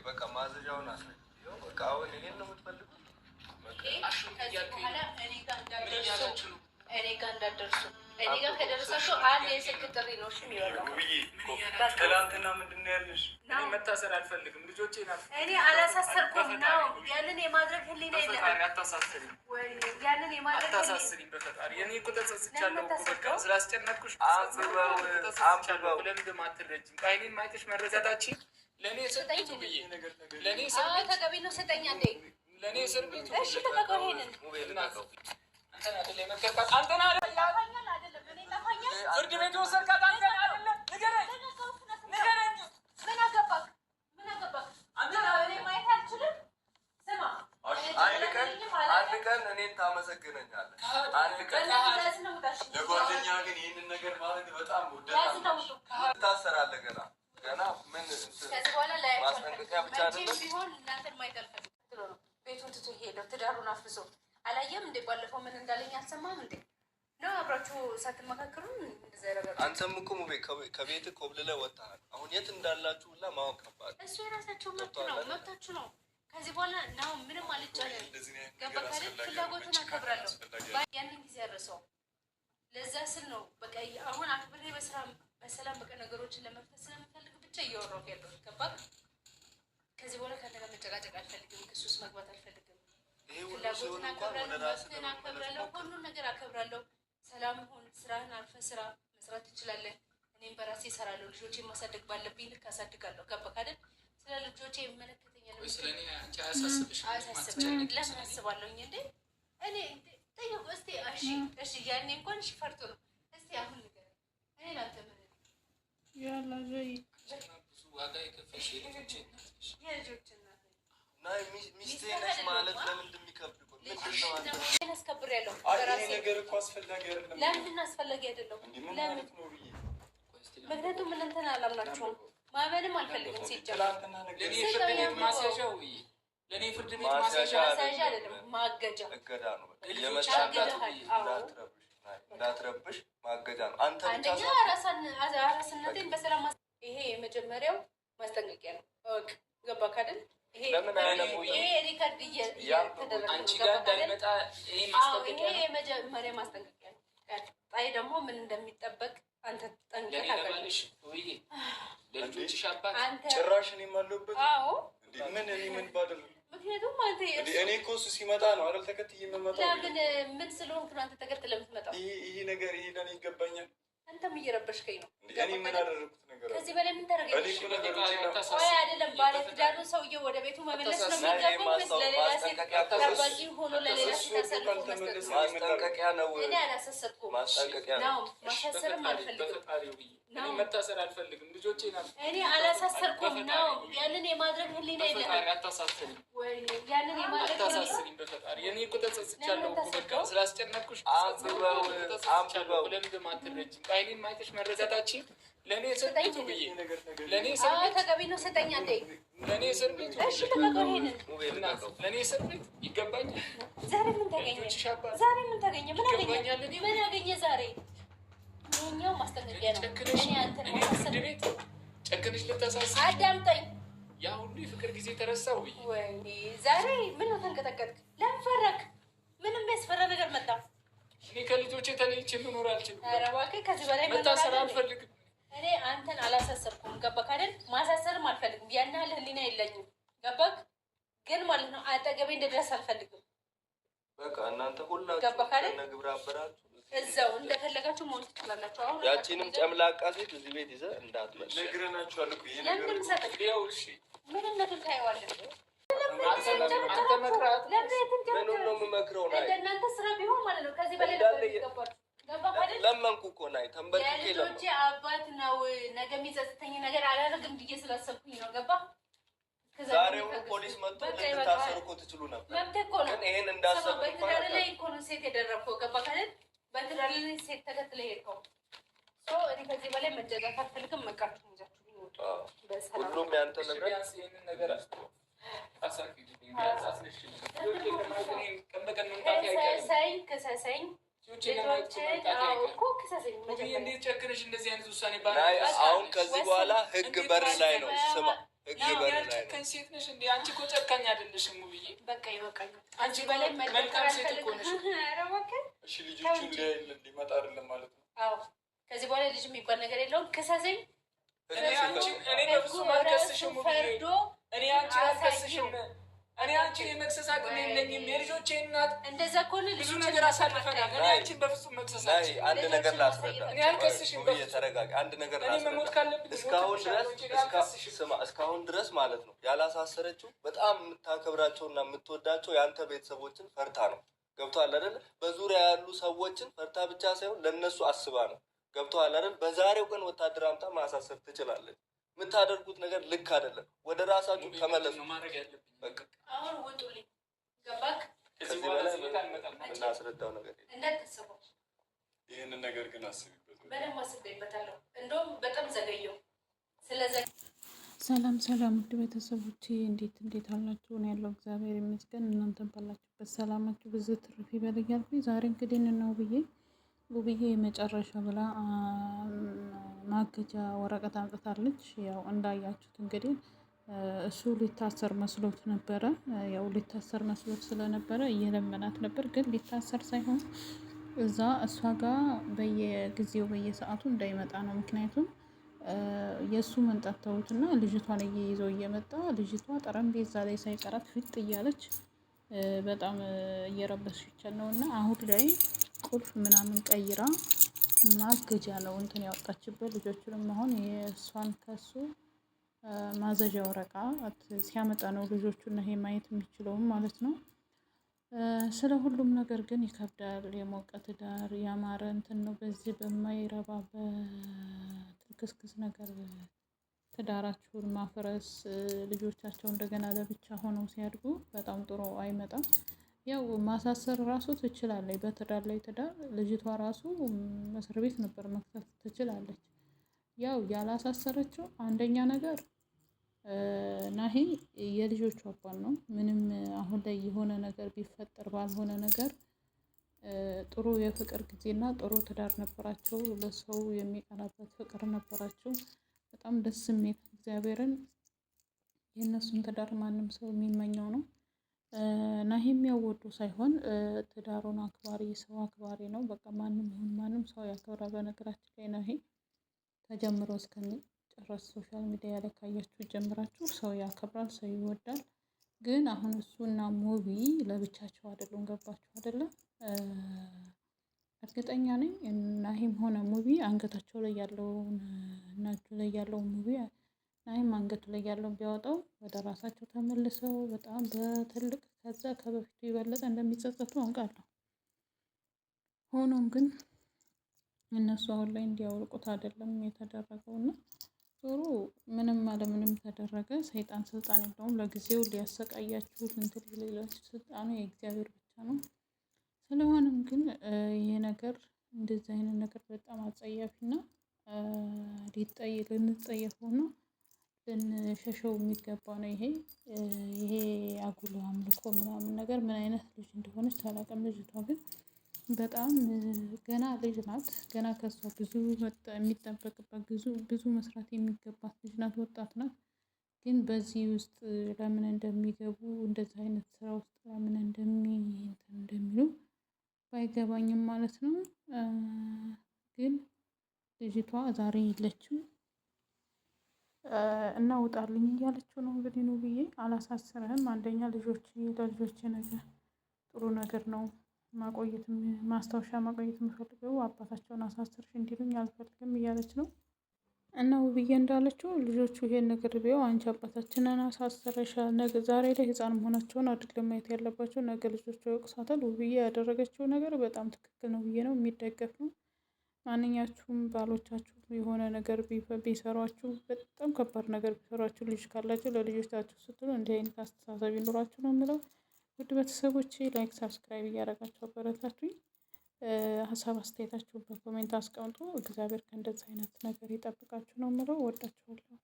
በቃ ማዘዣውን አስረኝ። በቃ አሁን ይሄን ነው የምትፈልጉት? እኔ ጋር እንዳትደርሱ። እኔ ጋር ከደረሳችሁ አንድ የስልክ ጥሪ ነው የሚወጣው። ትናንትና ምንድን ነው ያለሽ? እኔ መታሰር አልፈልግም። ልጆቼ ናቸው። እኔ አላሳሰርኩም ነው ያንን የማድረግ ህሊና የለህም። አታሳስሪኝ፣ ያንን የማድረግ አታሳስሪኝ በፈጣሪ። እኔ እኮ ተጸጽቻለሁ እኮ በቃ ስላስጨነቅኩሽ። ለምንድን አትረጂም? በዓይኔን ማየትሽ መረዳታችን ለእኔ እስር ቤቱ ብዬ ለእኔ እስር ቤት ተገቢ ነው። ስጠኝ አንዴ ለእኔ እስር ቤቱ። እሺ ተጠቀው ይሄንን ፍርድ ቤት ወሰድካት አንተ አይደለ? ንገረኝ ንገረኝ። ምን አገባህ? ምን አገባህ? እኔ ማየት አልችልም። ስማ አንድ ቀን እኔን ታመሰግነኛለህ። አንድ ቀን ለጓደኛ ግን ይህንን ነገር ማድረግ በጣም ታሰራለህ። ገና ምን ማስጠንቀቂያ ብቻ አይደለም ቢሆን እናንተን ማየት አልፈልግም። ቤቱን ትቶ ሄደው ትዳሩን አፍርሶ አላየም እንዴ? ባለፈው ምን እንዳለኝ አልሰማም እንዴ? ነው አብራችሁ ሳትመካከሩ እንደዛ ያደረጋችሁ። አንተም እኮ ሙቤ ከቤት ኮብልለህ ወጥተሃል። አሁን የት እንዳላችሁ ሁላ ማወቅ ከባድ። እሱ የራሳቸው መብት ነው፣ መብታችሁ ነው። ከዚህ በኋላ ነው ምንም አልጫለም። ገባህ አይደል? ፍላጎቱን አከብራለሁ። ያንን ጊዜ ያረሰው ለዛ ስል ነው። በቃ አሁን አክብሬ በሰላም በቃ ነገሮችን ለመፍታት ስለምፈልግ ብቻ እያወራሁ ያለው ገባህ? ከዚህ በኋላ ከአንተ ጋር መጨቃጨቅ አልፈልግም። ክስ ውስጥ መግባት አልፈልግም። ፍላጎትን አከብራለሁ፣ መብትህን አከብራለሁ፣ ሁሉን ነገር አከብራለሁ። ሰላም ሆን ስራህን አልፈህ ስራ መስራት ትችላለህ። እኔም በራሴ እሰራለሁ። ልጆቼን ማሳደግ ባለብኝ ልክ አሳድጋለሁ። ገባህ አይደል? ስለ ልጆቼ ይመለከተኛል። አያሳስብም። ለምን አስባለሁኝ እንዴ? እኔ ጠየቁ እስቲ። እሺ ያኔ እንኳን እሺ ፈርቶ ነው። እስቲ አሁን ንገረኝ። እኔ ላንተ ምን ብዙ ዋጋ የከፈልሽ የልጆቼ እናት ናይ ሚስቴ ነሽ ማለት ለምንድን የሚከብድ አስከብሬያለሁ። ነገር እኮ አስፈላጊ አይደለም። ለምን አስፈላጊ አይደለም? ለምን? ምክንያቱም እናንተን አላምናችሁም። ማመንም አልፈልግም። ሲጀምር ለእኔ ፍርድ ቤት ማስያዣው ለእኔ ፍርድ ቤት ማስያዣ አይደለም፣ ማገጃ እገዳ ነው። እንዳትረብሽ ማገጃ ነው። አንተ አንደኛ ራስነቴን በሰላም ይሄ የመጀመሪያው ማስጠንቀቂያ ነው። እወቅ። ገባህ አይደል? ይሄ ሪከርድ እየተደረገ አንቺ ጋር እንዳይመጣ ይሄ ማስጠንቀቂያ ነው። ይሄ የመጀመሪያ ማስጠንቀቂያ ነው። ቀጣይ ደግሞ ምን እንደሚጠበቅ አንተ ጠንቀቅ አድርገሽ ወይ ለልጆችሽ አባት ጭራሽ እኔም አለሁበት። አዎ ምን ባደረግ? ምክንያቱም አንተ እኔ እኮ እሱ ሲመጣ ነው አይደል ተከትዬ የምመጣው። ለምን ምን ስለሆንክ ነው አንተ ተከትለህ የምትመጣው? ይሄ ነገር ይሄ ለኔ ይገባኛል። አንተም እየረበሽከኝ ነው። እኔ ምን አደረኩት ነገር? ከዚህ በላይ ምን ታደርገኛለሽ? ቆይ አይደለም ባለ ትዳሩ ሰውዬው ወደ ቤቱ መመለስ ነው የሚገባው ወይስ ለሌላ ሴት ተባጂ ሆኖ ለሌላ ሴት አሳልፎ መስጠት? ማስጠንቀቂያ ነው። እኔ አላሳሰብኩም። ማስጠንቀቂያ ነው። ማሳሰርም አልፈልግም። እኔ መታሰር አልፈልግም። ልጆቼ ናቸው። እኔ አላሳሰርኩም ነው። ያንን የማድረግ ህሊና የለህም። አታሳስሪኝ፣ ያንን የማድረግ አታሳስሪኝ በፈጣሪ። እኔ እኮ ተጸጽቻለሁ እኮ በቃ ስላስጨነቅኩሽ። ለምንድን አትረጂም? በዓይኔን ማየትሽ መረዳታችን ለእኔ እስር ቤቱ ብዬ ለእኔ እስር ቤት ተገቢ ነው። ስጠኝ አንዴ። ለእኔ እስር ቤቱ እሺ ተጠቀው ይሄንን ለእኔ እስር ቤት ይገባኛል። ዛሬ ምን ተገኘ? ዛሬ ምን ተገኘ? ምን አገኘ? ምን አገኘ ዛሬ? ይኸኛው ማስጠንቀቂያ ነው። እኔ አንተን ማሳሰብ ቤት ጨክንሽ ልታሳስብ። አዳምጠኝ። ያ ሁሉ የፍቅር ጊዜ ተረሳው ብዬ ወይኔ ዛሬ ምን ነው ተንቀጠቀጥክ? ለምን ፈራክ? ምንም ያስፈራ ነገር መጣ? እኔ ከልጆቼ ተለይቼ ልኖር አልችልም። ኧረ እባክህ ከዚህ በላይ መታሰር አልፈልግም። እኔ አንተን አላሳሰርኩም። ገባክ አይደል? ማሳሰርም አልፈልግም። ያን ያህል ህሊና የለኝም። ገባክ? ግን ማለት ነው አጠገቤ እንድደርስ አልፈልግም። በቃ እናንተ ሁላችሁ ግብረ አበራችሁ እዛው እንደፈለጋችሁ መሆን ትችላላችሁ። አሁን ያቺንም ጨምላቃ ሴት እዚህ ቤት ይዘህ እንዳትመጣ ነግረናችኋል እኮ። ይሄ ነገር ምንነቱን ታየዋለህ። አንተ መክራት ምኑን ነው የምመክረው? ናይ እንደናንተ ስራ ቢሆን ማለት ነው ከዚህ በላይ ለመንኩ እኮ ናይ ተንበርክኬ የልጆቼ አባት ነው። ነገ የሚጸጽተኝ ነገር አላደርግም ብዬ ስላሰብኩኝ ነው። ገባ? ዛሬው ፖሊስ መጥቶ ልትታሰሩ እኮ ትችሉ ነበር። መብትህ እኮ ነው። ግን ይሄን እንዳሰብኩ በትዳር ላይ እኮ ነው ሴት የደረብከው። ገባ አይደል? በትዳር ላይ ሴት ተከትለህ ሄድከው። እኔ ከዚህ በላይ መደጋት አልፈልግም። መቃችሁ ይዛችሁ ይወጡ። ሁሉም ያንተ ነገር ከሰሰኝ አሁን ከዚህ በኋላ ህግ በር ላይ ነው። ስማ ጨካኝ ሴት ነሽ እንዴ? አንቺ እኮ ጨካኝ አይደለሽም ውብዬ። በቃ ይበቃኝ። አንቺ በላይ መልካም ሴት እኮ ነሽ። እሺ ልጆቹን ሊመጣ አይደለም ማለት ነው? አዎ ከዚህ በኋላ ልጅ የሚባል ነገር የለውም። ክሰሰኝ። እኔ በፍጹም አልከስሽም ውብዬ። እኔ አንቺን አልከስሽም። እኔ አንቺን የመክሰስ አቅም የለኝም። የልጆቼ እናት እንደዛ ከሆነ ብዙ ነገር አሳልፈናል። እኔ አንቺን በፍጹም መክሰስ አንድ ነገር ላስረዳ። እኔ አልከስሽም። ተረጋጊ። አንድ ነገር ላስረዳ። መሞት ካለብኝ እስካሁን ድረስ ማለት ነው ያላሳሰረችው በጣም የምታከብራቸውና የምትወዳቸው የአንተ ቤተሰቦችን ፈርታ ነው። ገብቶሃል አይደል? በዙሪያ ያሉ ሰዎችን ፈርታ ብቻ ሳይሆን ለእነሱ አስባ ነው። ገብቶሃል አይደል? በዛሬው ቀን ወታደር አምጣ ማሳሰር ትችላለች። የምታደርጉት ነገር ልክ አይደለም። ወደ ራሳችሁ ተመለሱ። በቃ አሁን ውጡልኝ። ገባክ? ከዚህ በላይ እናስረዳው ነገር እንዳትሰማው። ይህንን ነገር ግን አስቢበት። በደንብ አስቤበታለሁ። እንደውም በጣም ዘገየው። ሰላም ሰላም፣ ውድ ቤተሰቦቼ እንዴት አላችሁ? ነው ያለው እግዚአብሔር ይመስገን። እናንተም ባላችሁበት ሰላማችሁ ብዙ ትርፍ ይበል እያልኩኝ ዛሬ እንግዲህ ነው ውብዬ የመጨረሻ ብላ ማገጃ ወረቀት አምጥታለች። ያው እንዳያችሁት እንግዲህ እሱ ሊታሰር መስሎት ነበረ። ያው ሊታሰር መስሎት ስለነበረ እየለመናት ነበር። ግን ሊታሰር ሳይሆን እዛ እሷ ጋር በየጊዜው በየሰዓቱ እንዳይመጣ ነው። ምክንያቱም የእሱ መንጣት ተውትና ልጅቷን እየይዘው እየመጣ ልጅቷ ጠረጴዛ ላይ ሳይቀራት ፍጥ እያለች በጣም እየረበሰች ነው። እና አሁን ላይ ቁልፍ ምናምን ቀይራ ማገጃ ነው እንትን ያወጣችበት። ልጆቹንም አሁን የእሷን ከሱ ማዘዣ ወረቀት ሲያመጣ ነው ልጆቹን ይሄ ማየት የሚችለውም ማለት ነው። ስለ ሁሉም ነገር ግን ይከብዳል። የሞቀ ትዳር ያማረ እንትን ነው። በዚህ በማይረባ በትልክስክስ ነገር ትዳራችሁን ማፍረስ፣ ልጆቻቸው እንደገና ለብቻ ሆነው ሲያድጉ በጣም ጥሩ አይመጣም። ያው ማሳሰር ራሱ ትችላለች። በትዳር ላይ ትዳር ልጅቷ ራሱ እስር ቤት ነበር መክተት ትችላለች። ያው ያላሳሰረችው አንደኛ ነገር ናሂ የልጆቹ አባት ነው። ምንም አሁን ላይ የሆነ ነገር ቢፈጠር ባልሆነ ነገር ጥሩ የፍቅር ጊዜና ጥሩ ትዳር ነበራቸው። ለሰው የሚቀናበት ፍቅር ነበራቸው። በጣም ደስ የሚል እግዚአብሔርን የእነሱን ትዳር ማንም ሰው የሚመኘው ነው። ናሂ የሚያወዱ ሳይሆን ትዳሩን አክባሪ ሰው አክባሪ ነው። በቃ ማንም ሰው ያከብራል። በነገራችን ላይ ናሂ ተጀምሮ እስከሚጨረስ ሶሻል ሚዲያ ላይ ካያችሁ ጀምራችሁ ሰው ያከብራል፣ ሰው ይወዳል። ግን አሁን እሱና ሙቢ ለብቻቸው አይደሉም። ገባችሁ አይደለም? እርግጠኛ ነኝ ናሂም ሆነ ሙቢ አንገታቸው ላይ ያለውን እና እጁ ላይ ያለውን ሙቢ ናሂም አንገቱ ላይ ያለውን ቢያወጣው ወደ ራሳቸው ተመልሰው በጣም በትልቅ ከዛ ከበፊቱ የበለጠ እንደሚጸጸቱ አውቃለሁ። ሆኖም ግን እነሱ አሁን ላይ እንዲያወርቁት አይደለም የተደረገው እና ዞሮ ምንም አለምንም ተደረገ ሰይጣን ስልጣን የለውም። ለጊዜው ሊያሰቃያችሁ እንትን ሊላችሁ ስልጣኑ የእግዚአብሔር ብቻ ነው። ስለሆነም ግን ይሄ ነገር እንደዚህ አይነት ነገር በጣም አጸያፊና ልንጸየፈውና ልንሸሸው የሚገባ ነው። ይሄ አጉል አምልኮ ምናምን ነገር ምን አይነት ልጅ እንደሆነች ታላቅም። ልጅቷ ግን በጣም ገና ልጅ ናት። ገና ከሷ ብዙ የሚጠበቅባት ብዙ መስራት የሚገባት ልጅ ናት። ወጣት ናት። ግን በዚህ ውስጥ ለምን እንደሚገቡ እንደዚህ አይነት ስራ ውስጥ ለምን እንደሚሉ ባይገባኝም ማለት ነው። ግን ልጅቷ ዛሬ የለችም እና ውጣልኝ እያለችው ነው። እንግዲህ ነው ብዬ አላሳስረህም። አንደኛ ለልጆች ነገር ጥሩ ነገር ነው ማስታወሻ ማቆየት የምፈልገው አባታቸውን አሳስርሽ እንዲሉኝ አልፈልግም እያለች ነው። እና ውብዬ እንዳለችው ልጆቹ ይሄን ነገር ቢያው አንቺ አባታችንን አሳስረሻል፣ ነገ ዛሬ ላይ ህፃን መሆናቸውን አይደለም ማየት ያለባቸው፣ ነገ ልጆቹ ይወቅሳታል። ውብዬ ያደረገችው ነገር በጣም ትክክል ነው ብዬ ነው፣ የሚደገፍ ነው። ማንኛችሁም ባሎቻችሁ የሆነ ነገር ቢሰሯችሁ፣ በጣም ከባድ ነገር ቢሰሯችሁ፣ ልጅ ካላችሁ ለልጆቻችሁ ስትሉ እንዲህ አይነት አስተሳሰብ ይኖራችሁ ነው የምለው። ውድ ቤተሰቦቼ ላይክ፣ ሳብስክራይብ እያደረጋችሁ አበረታቱኝ። ሀሳብ አስተያየታችሁን በኮሜንት አስቀምጡ። እግዚአብሔር ከእንደዚህ አይነት ነገር ይጠብቃችሁ ነው የምለው። ወዳችኋለሁ።